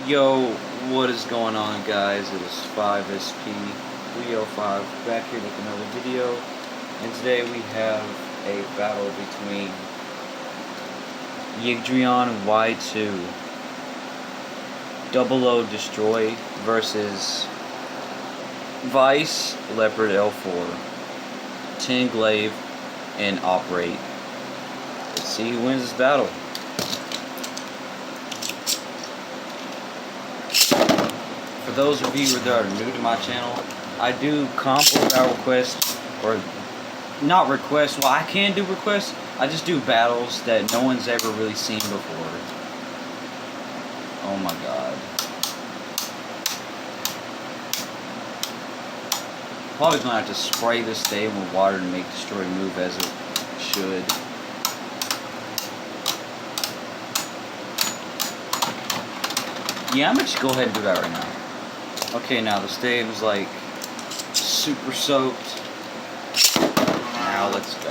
Yo, what is going on, guys? It is 5SP305 back here with another video, and today we have a battle between Yegdrion Y2 00 Destroy versus Vise Leopard L4 10Glaive and Operate. Let's see who wins this battle. For those of you that are new to my channel, I do combo battle requests, or not requests. Well, I can do requests. I just do battles that no one's ever really seen before. Oh my god. Probably gonna have to spray this thing with water to make Destroy move as it should. Yeah, I'm gonna just go ahead and do that right now. Okay, now the stave is like super soaked. Now let's go.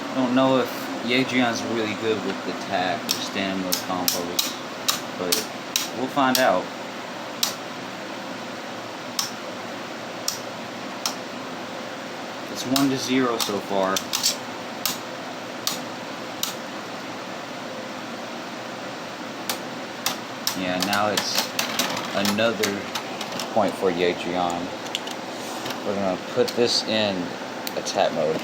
I don't know if Yegdrion's really good with the attack or stamina combos, but we'll find out. It's 1-0 so far. Yeah, now it's another point for Yegdrion. We're gonna put this in attack mode.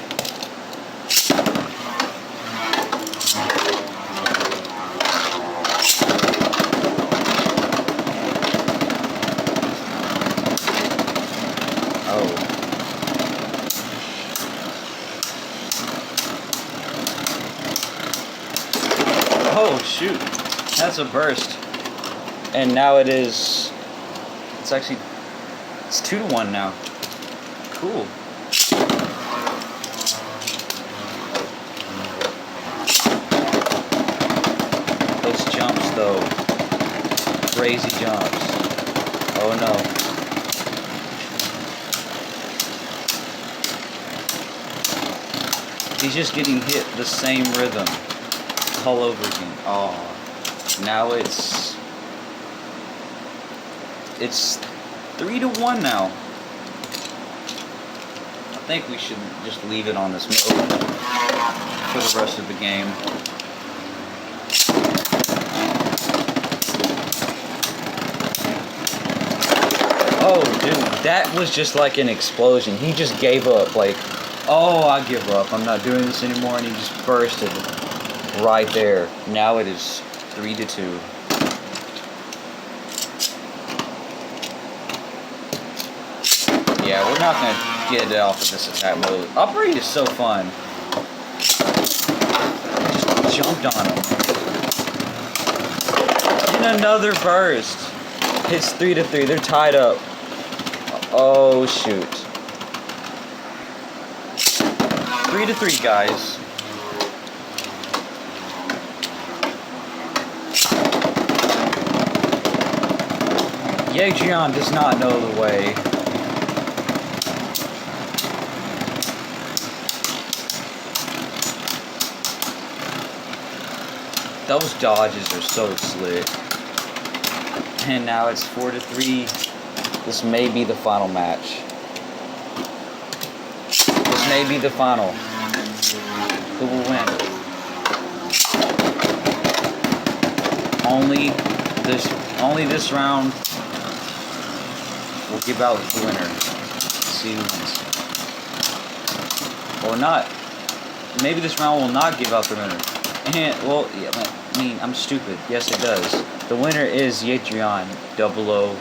Oh shoot, that's a burst. And now it's 2-1 now. Cool. Those jumps though, crazy jumps. Oh no. He's just getting hit the same rhythm all over again. Oh, now it's 3-1 now. I think we should just leave it on this mode for the rest of the game. Oh, dude, that was just like an explosion. He just gave up, like, oh, I give up. I'm not doing this anymore, and he just bursted right there. Now it is 3-2. Yeah, we're not gonna get it off of this attack mode. Operate is so fun. Just jumped on him. And another burst. It's 3-3. They're tied up. Oh shoot. 3-3, guys. Yegdrion does not know the way. Those dodges are so slick. And now it's 4-3. This may be the final match. This may be the final. Who will win? Only this round will give out the winner. Let's see who wins. Or not. Maybe this round will not give out the winner. And, well, yeah, I mean, I'm stupid. Yes, it does. The winner is Yegdrion 00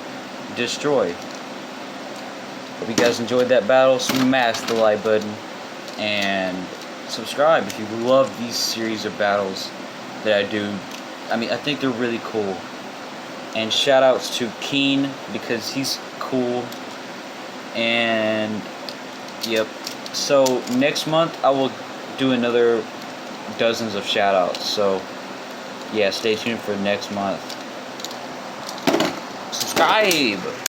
Destroy. Hope you guys enjoyed that battle. Smash the like button and subscribe if you love these series of battles that I do. I mean, I think they're really cool. And shout outs to Keen because he's cool. And yep. So next month I will do another dozens of shout outs. So yeah, stay tuned for next month. Subscribe!